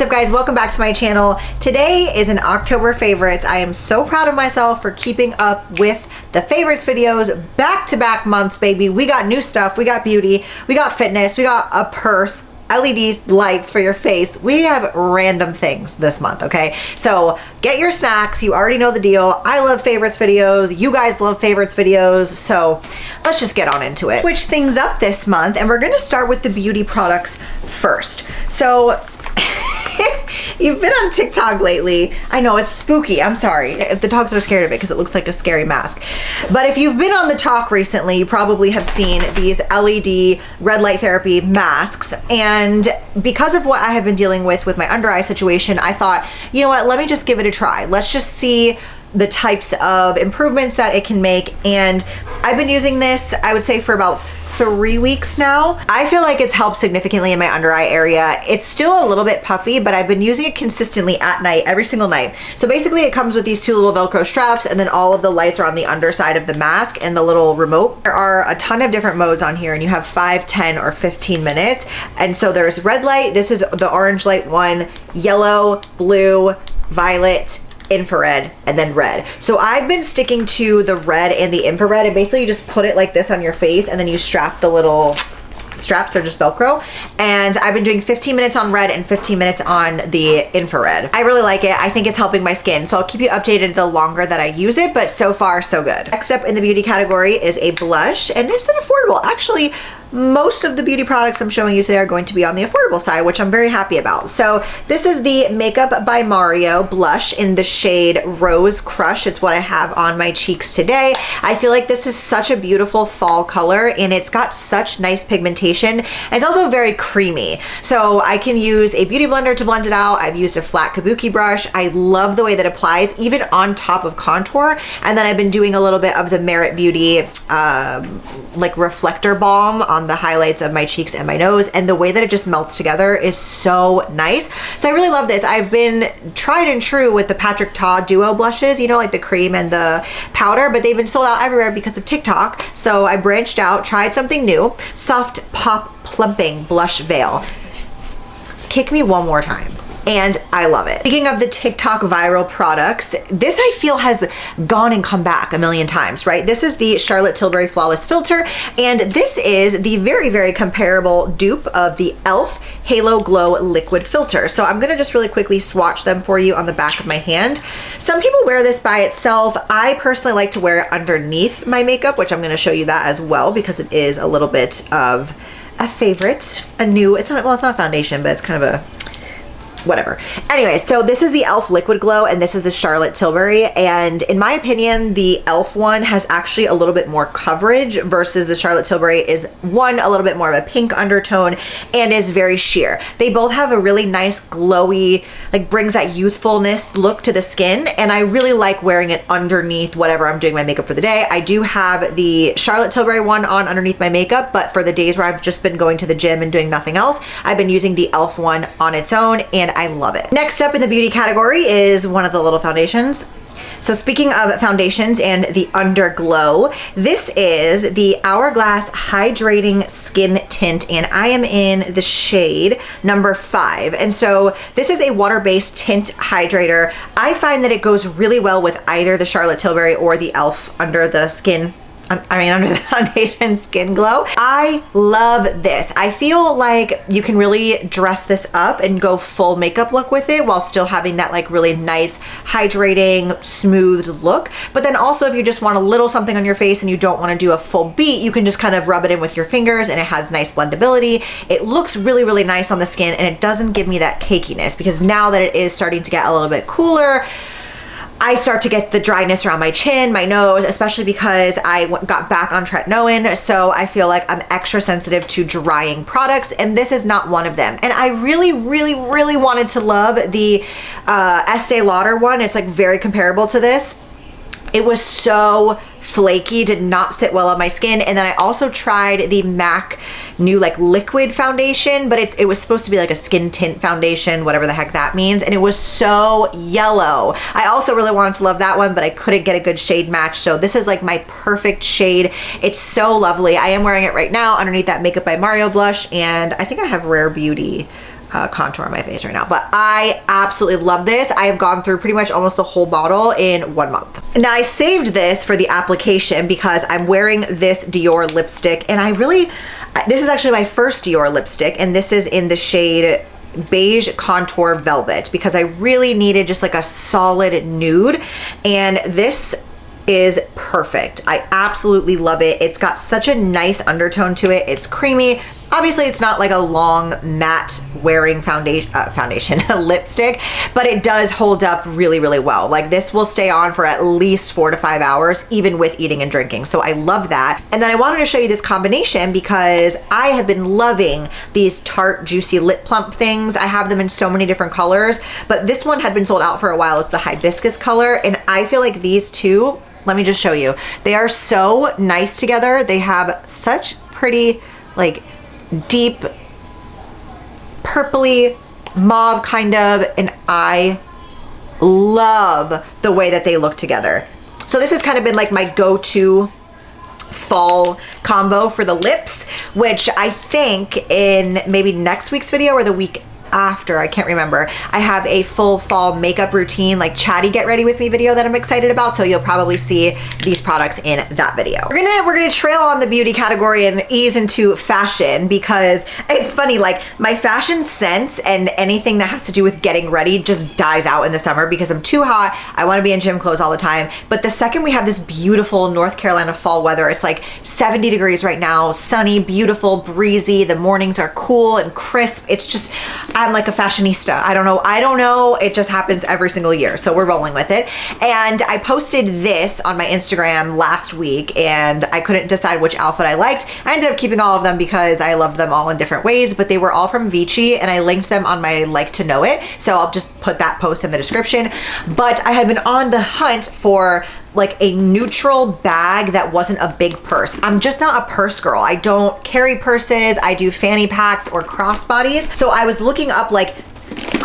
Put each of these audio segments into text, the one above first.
up, guys? Welcome back to my channel. Today is an October favorites. I am so proud of myself for keeping up with the favorites videos back-to-back months, baby. We got new stuff, we got beauty, we got fitness, we got a purse, LED lights for your face. We have random things this month, okay? So get your snacks. You already know the deal. I love favorites videos. You guys love favorites videos. So let's just get on into it. Switch things up this month, and we're gonna start with the beauty products first. So you've been on TikTok lately. I know it's spooky. I'm sorry. The dogs are scared of it because it looks like a scary mask. But if you've been on the talk recently, you probably have seen these LED red light therapy masks. And because of what I have been dealing with my under eye situation, I thought, you know what, let me just give it a try. Let's just see the types of improvements that it can make. And I've been using this, I would say, for about 3 weeks now. I feel like it's helped significantly in my under eye area. It's still a little bit puffy, but I've been using it consistently at night, every single night. So basically it comes with these two little Velcro straps, and then all of the lights are on the underside of the mask and the little remote. There are a ton of different modes on here, and you have 5, 10, or 15 minutes. And so there's red light, this is the orange light one, yellow, blue, violet, infrared, and then red. So I've been sticking to the red and the infrared, and basically you just put it like this on your face, and then you strap the little straps, they're just Velcro. And I've been doing 15 minutes on red and 15 minutes on the infrared. I really like it. I think it's helping my skin. So I'll keep you updated the longer that I use it, but so far so good. Next up in the beauty category is a blush, and it's an affordable. Actually, most of the beauty products I'm showing you today are going to be on the affordable side, which I'm very happy about. So this is the Makeup by Mario blush in the shade Rose Crush. It's what I have on my cheeks today. I feel like this is such a beautiful fall color, and it's got such nice pigmentation. And it's also very creamy. So I can use a beauty blender to blend it out. I've used a flat kabuki brush. I love the way that it applies, even on top of contour. And then I've been doing a little bit of the Merit Beauty like reflector balm on the highlights of my cheeks and my nose, and the way that it just melts together is so nice. So I really love this. I've been tried and true with the Patrick Ta duo blushes, you know, like the cream and the powder, but they've been sold out everywhere because of TikTok. So I branched out, tried something new. Soft Pop Plumping Blush Veil. Kick me one more time. And I love it. Speaking of the TikTok viral products, this I feel has gone and come back a million times, right? This is the Charlotte Tilbury Flawless Filter, and this is the very, very comparable dupe of the e.l.f. Halo Glow Liquid Filter. So I'm gonna just really quickly swatch them for you on the back of my hand. Some people wear this by itself. I personally like to wear it underneath my makeup, which I'm gonna show you that as well, because it is a little bit of a favorite, a new, it's not, well, it's not foundation, but it's kind of a, whatever. Anyway, so this is the e.l.f. Liquid Glow, and this is the Charlotte Tilbury. And in my opinion, the e.l.f. one has actually a little bit more coverage versus the Charlotte Tilbury is, one, a little bit more of a pink undertone and is very sheer. They both have a really nice glowy, like brings that youthfulness look to the skin. And I really like wearing it underneath whatever I'm doing my makeup for the day. I do have the Charlotte Tilbury one on underneath my makeup, but for the days where I've just been going to the gym and doing nothing else, I've been using the e.l.f. one on its own, and I love it. Next up in the beauty category is one of the little foundations. So speaking of foundations and the underglow, this is the Hourglass Hydrating Skin Tint, and I am in the shade number 5. And so this is a water-based tint hydrator. I find that it goes really well with either the Charlotte Tilbury or the e.l.f. under the foundation skin glow. I love this. I feel like you can really dress this up and go full makeup look with it while still having that like really nice hydrating smooth look. But then also if you just want a little something on your face and you don't want to do a full beat, you can just kind of rub it in with your fingers, and it has nice blendability. It looks really, really nice on the skin, and it doesn't give me that cakiness, because now that it is starting to get a little bit cooler, I start to get the dryness around my chin, my nose, especially because I got back on tretinoin. So I feel like I'm extra sensitive to drying products, and this is not one of them. And I really, really, really wanted to love the Estee Lauder one. It's like very comparable to this. It was so flaky, did not sit well on my skin. And then I also tried the MAC new like liquid foundation, but it was supposed to be like a skin tint foundation, whatever the heck that means, and it was so yellow. I also really wanted to love that one, but I couldn't get a good shade match. So this is like my perfect shade. It's so lovely. I am wearing it right now underneath that Makeup by Mario blush, and I think I have Rare Beauty contour on my face right now, but I absolutely love this. I have gone through pretty much almost the whole bottle in 1 month. Now I saved this for the application because I'm wearing this Dior lipstick, and this is actually my first Dior lipstick, and this is in the shade Beige Contour Velvet, because I really needed just like a solid nude, and this is perfect. I absolutely love it. It's got such a nice undertone to it. It's creamy. Obviously it's not like a long matte wearing foundation lipstick, but it does hold up really, really well. Like this will stay on for at least 4 to 5 hours, even with eating and drinking. So I love that. And then I wanted to show you this combination because I have been loving these Tarte Juicy Lip Plump things. I have them in so many different colors, but this one had been sold out for a while. It's the hibiscus color, and I feel like these two, let me just show you. They are so nice together. They have such pretty, like, deep purpley mauve kind of, and I love the way that they look together. So this has kind of been like my go-to fall combo for the lips, which I think in maybe next week's video or the week after, I can't remember, I have a full fall makeup routine, like chatty get ready with me video that I'm excited about, so you'll probably see these products in that video. We're gonna trail on the beauty category and ease into fashion, because it's funny, like my fashion sense and anything that has to do with getting ready just dies out in the summer because I'm too hot. I want to be in gym clothes all the time. But the second we have this beautiful North Carolina fall weather, it's like 70 degrees right now, sunny, beautiful, breezy, the mornings are cool and crisp. It's just, I'm like a fashionista. I don't know. It just happens every single year. So we're rolling with it. And I posted this on my Instagram last week, and I couldn't decide which outfit I liked. I ended up keeping all of them because I loved them all in different ways, but they were all from Vici, and I linked them on my Like to Know It. So I'll just put that post in the description. But I had been on the hunt for like a neutral bag that wasn't a big purse. I'm just not a purse girl. I don't carry purses. I do fanny packs or crossbodies. So I was looking up like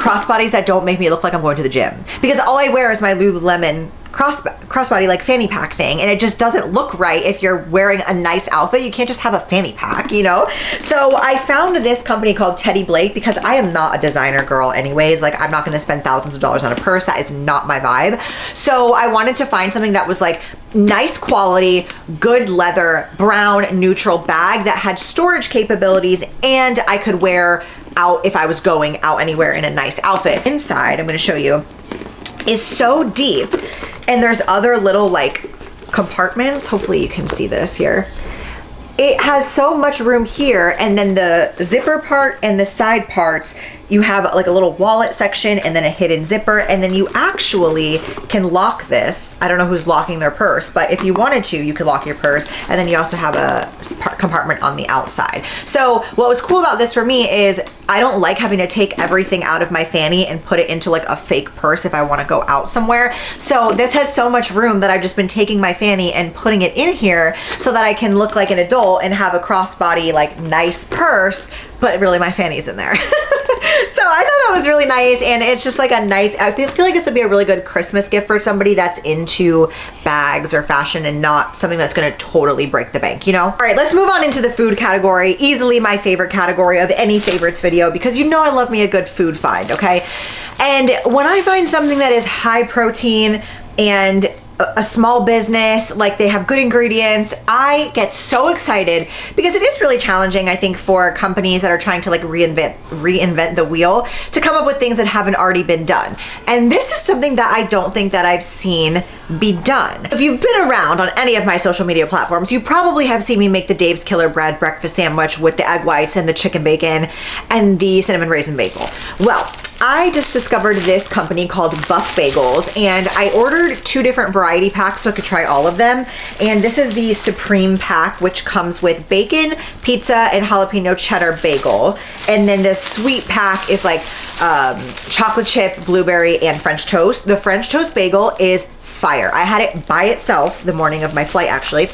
crossbodies that don't make me look like I'm going to the gym, because all I wear is my Lululemon crossbody like fanny pack thing, and it just doesn't look right if you're wearing a nice outfit. You can't just have a fanny pack, you know? So I found this company called Teddy Blake, because I am not a designer girl anyways. Like I'm not gonna spend thousands of dollars on a purse. That is not my vibe. So I wanted to find something that was like nice quality, good leather, brown, neutral bag that had storage capabilities, and I could wear out if I was going out anywhere in a nice outfit. Inside, I'm gonna show you, is so deep, and there's other little like compartments. Hopefully you can see this here. It has so much room here, and then the zipper part and the side parts, you have like a little wallet section and then a hidden zipper, and then you actually can lock this. I don't know who's locking their purse, but if you wanted to, you could lock your purse, and then you also have a compartment on the outside. So what was cool about this for me is I don't like having to take everything out of my fanny and put it into like a fake purse if I want to go out somewhere. So this has so much room that I've just been taking my fanny and putting it in here so that I can look like an adult and have a crossbody like nice purse, but really my fanny's in there. So I thought that was really nice, and it's just like a nice, I feel like this would be a really good Christmas gift for somebody that's into bags or fashion and not something that's gonna totally break the bank, you know? All right, let's move on into the food category. Easily my favorite category of any favorites video, because you know I love me a good food find, okay? And when I find something that is high protein and a small business, like they have good ingredients, I get so excited, because it is really challenging, I think, for companies that are trying to like reinvent the wheel to come up with things that haven't already been done. And this is something that I don't think that I've seen be done. If you've been around on any of my social media platforms, you probably have seen me make the Dave's Killer Bread breakfast sandwich with the egg whites and the chicken bacon and the cinnamon raisin bagel. Well, I just discovered this company called Buff Bagels, and I ordered 2 different variety packs so I could try all of them. And this is the Supreme pack, which comes with bacon, pizza, and jalapeno cheddar bagel. And then the sweet pack is like chocolate chip, blueberry, and French toast. The French toast bagel is fire. I had it by itself the morning of my flight, actually,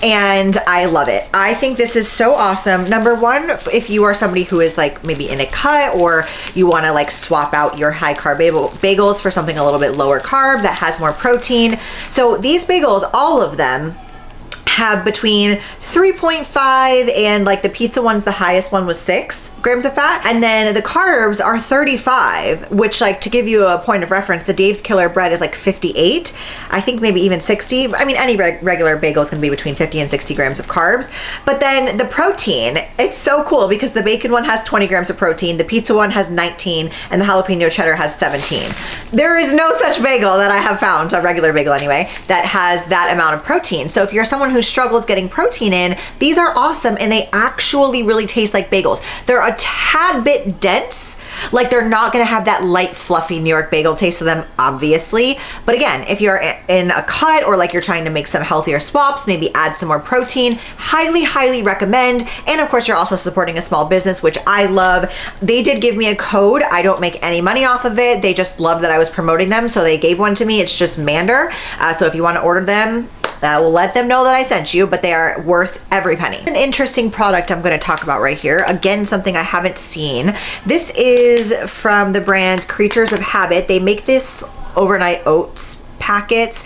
and I love it. I think this is so awesome. Number one, if you are somebody who is like maybe in a cut, or you want to like swap out your high carb bagels for something a little bit lower carb that has more protein. So these bagels, all of them, have between 3.5 and like the pizza one's the highest one was 6. grams of fat. And then the carbs are 35, which, like, to give you a point of reference, the Dave's Killer bread is like 58. I think maybe even 60. I mean, any regular bagel is going to be between 50 and 60 grams of carbs. But then the protein, it's so cool because the bacon one has 20 grams of protein, the pizza one has 19, and the jalapeno cheddar has 17. There is no such bagel that I have found, a regular bagel anyway, that has that amount of protein. So if you're someone who struggles getting protein in, these are awesome, and they actually really taste like bagels. They're a tad bit dense. Like, they're not gonna have that light, fluffy New York bagel taste to them, obviously. But again, if you're in a cut or like you're trying to make some healthier swaps, maybe add some more protein, highly, highly recommend. And of course, you're also supporting a small business, which I love. They did give me a code. I don't make any money off of it. They just love that I was promoting them, so they gave one to me. It's just Mander. So if you want to order them, we'll let them know that I sent you, but they are worth every penny. An interesting product I'm going to talk about right here. Again, something I haven't seen. This is from the brand Creatures of Habit. They make this overnight oats packets.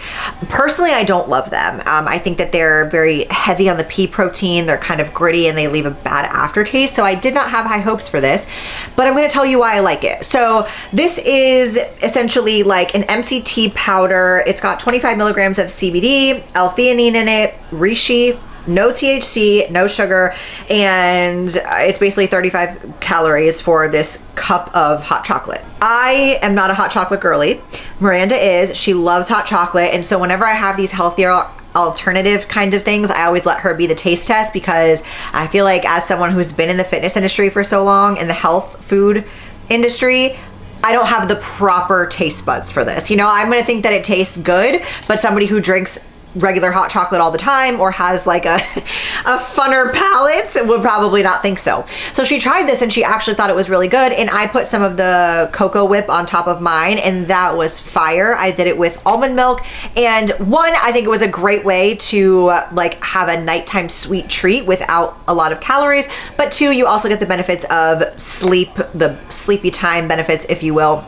Personally, I don't love them. I think that they're very heavy on the pea protein. They're kind of gritty and they leave a bad aftertaste. So I did not have high hopes for this, but I'm going to tell you why I like it. So this is essentially like an MCT powder. It's got 25 milligrams of CBD, L-theanine in it, reishi, no THC, no sugar, and it's basically 35 calories for this cup of hot chocolate. I am not a hot chocolate girly. Miranda is. She loves hot chocolate, and so whenever I have these healthier alternative kind of things, I always let her be the taste test, because I feel like as someone who's been in the fitness industry for so long, in the health food industry, I don't have the proper taste buds for this. You know, I'm gonna think that it tastes good, but somebody who drinks regular hot chocolate all the time or has like a funner palate would probably not think so. So she tried this and she actually thought it was really good, and I put some of the cocoa whip on top of mine, and that was fire. I did it with almond milk, and one, I think it was a great way to like have a nighttime sweet treat without a lot of calories, but two, you also get the benefits of sleep, the sleepy time benefits, if you will.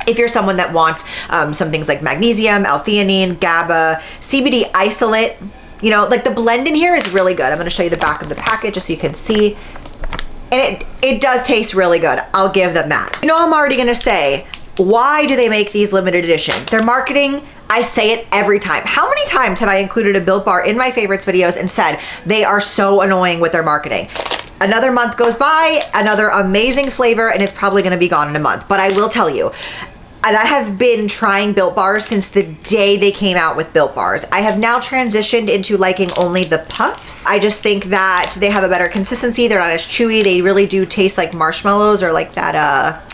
If you're someone that wants some things like magnesium, L-theanine, GABA, CBD isolate, you know, like the blend in here is really good. I'm going to show you the back of the packet just so you can see. And it does taste really good. I'll give them that. You know, I'm already going to say, why do they make these limited edition? Their marketing, I say it every time. How many times have I included a Built Bar in my favorites videos and said they are so annoying with their marketing? Another month goes by, another amazing flavor, and it's probably gonna be gone in a month. But I will tell you, and I have been trying Built Bars since the day they came out with Built Bars. I have now transitioned into liking only the puffs. I just think that they have a better consistency. They're not as chewy. They really do taste like marshmallows, or like that,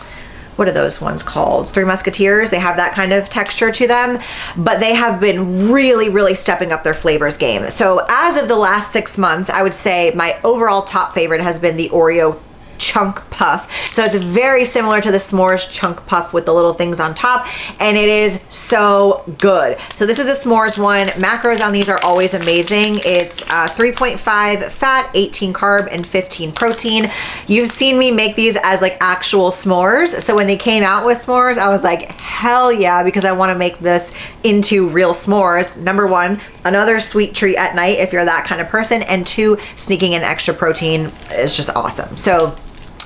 what are those ones called? Three Musketeers. They have that kind of texture to them, but they have been really, really stepping up their flavors game. So as of the last 6 months, I would say my overall top favorite has been the Oreo chunk puff. So it's very similar to the s'mores chunk puff with the little things on top, and it is so good. So this is the s'mores one. Macros on these are always amazing. It's 3.5 fat, 18 carb, and 15 protein. You've seen me make these as like actual s'mores. So when they came out with s'mores, I was like, hell yeah, because I want to make this into real s'mores. Number one, another sweet treat at night if you're that kind of person, and two, sneaking in extra protein is just awesome. So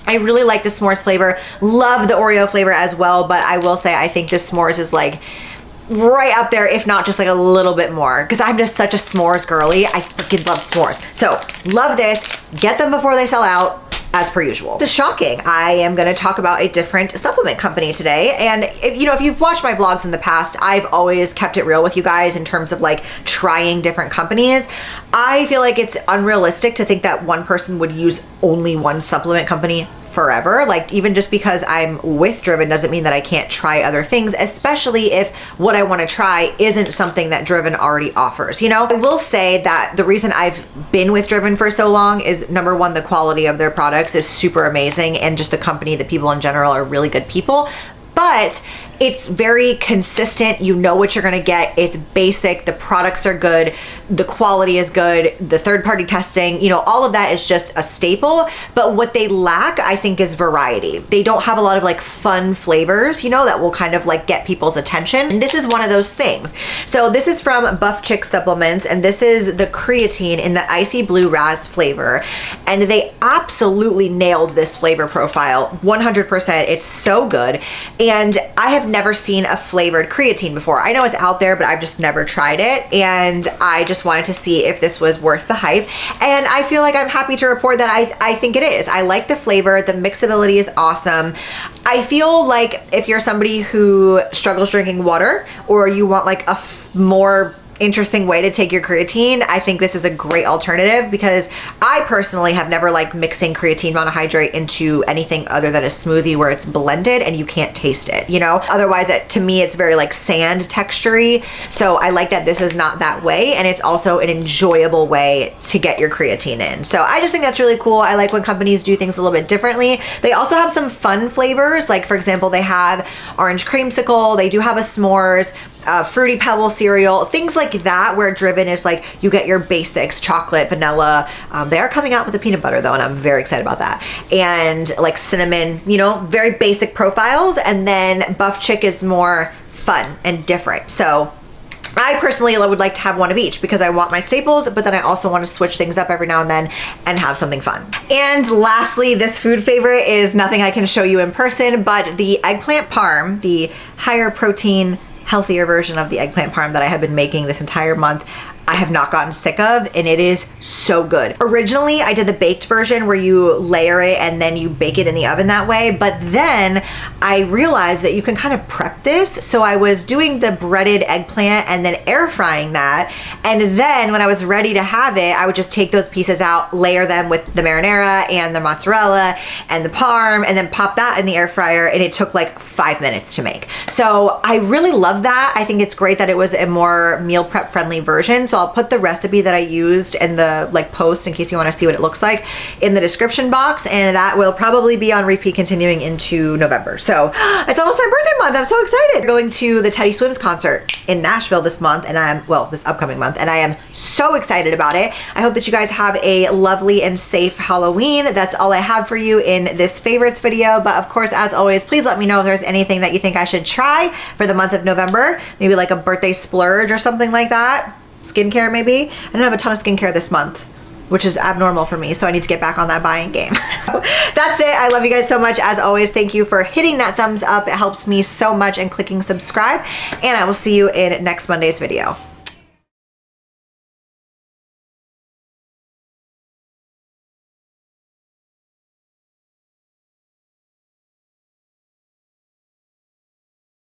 I really like the s'mores flavor. Love the Oreo flavor as well, but I will say I think this s'mores is like right up there, if not just like a little bit more, because I'm just such a s'mores girly. I freaking love s'mores. So love this. Get them before they sell out, as per usual. It's shocking. I am going to talk about a different supplement company today. And you know, if you've watched my vlogs in the past, I've always kept it real with you guys in terms of like trying different companies. I feel like it's unrealistic to think that one person would use only one supplement company forever. Like, even just because I'm with Driven doesn't mean that I can't try other things, especially if what I want to try isn't something that Driven already offers. You know, I will say that the reason I've been with Driven for so long is, number one, the quality of their products is super amazing, and just the company, the people in general are really good people. but it's very consistent. You know what you're gonna get. It's basic. The products are good. The quality is good. The third-party testing, you know, all of that is just a staple. But what they lack, I think, is variety. They don't have a lot of like fun flavors, you know, that will kind of like get people's attention. And this is one of those things. So this is from Buff Chick Supplements, and this is the creatine in the icy blue ras flavor. And they absolutely nailed this flavor profile, 100%. It's so good. And I have never seen a flavored creatine before. I know it's out there, but I've just never tried it. And I just wanted to see if this was worth the hype. And I feel like I'm happy to report that I think it is. I like the flavor. The mixability is awesome. I feel like if you're somebody who struggles drinking water, or you want like a more interesting way to take your creatine, I think this is a great alternative, because I personally have never liked mixing creatine monohydrate into anything other than a smoothie where it's blended and you can't taste it, you know? Otherwise, to me, it's very like sand textury. So I like that this is not that way, and it's also an enjoyable way to get your creatine in. So I just think that's really cool. I like when companies do things a little bit differently. They also have some fun flavors. Like for example, they have orange creamsicle. They do have a s'mores, fruity pebble cereal, things like that, where Driven is like you get your basics, chocolate, vanilla. They are coming out with the peanut butter though, and I'm very excited about that. And like cinnamon, you know, very basic profiles. And then Buff Chick is more fun and different. So I personally would like to have one of each, because I want my staples, but then I also want to switch things up every now and then and have something fun. And lastly, this food favorite is nothing I can show you in person, but the eggplant parm, the higher protein, healthier version of the eggplant parm that I have been making this entire month, I have not gotten sick of, and it is so good. Originally, I did the baked version where you layer it and then you bake it in the oven that way, but then I realized that you can kind of prep this. So I was doing the breaded eggplant and then air frying that, and then when I was ready to have it, I would just take those pieces out, layer them with the marinara and the mozzarella and the parm, and then pop that in the air fryer, and it took like 5 minutes to make. So I really love that. I think it's great that it was a more meal prep friendly version. So I'll put the recipe that I used in the like post, in case you want to see what it looks like, in the description box, and that will probably be on repeat continuing into November. So it's almost my birthday month. I'm so excited. We're going to the Teddy Swims concert in Nashville this month, and this upcoming month, and I am so excited about it. I hope that you guys have a lovely and safe Halloween. That's all I have for you in this favorites video, but of course, as always, please let me know if there's anything that you think I should try for the month of November, maybe like a birthday splurge or something like that. Skincare maybe. I don't have a ton of skincare this month, which is abnormal for me, so I need to get back on that buying game. That's it. I love you guys so much. As always, thank you for hitting that thumbs up. It helps me so much, and clicking subscribe, and I will see you in next Monday's video.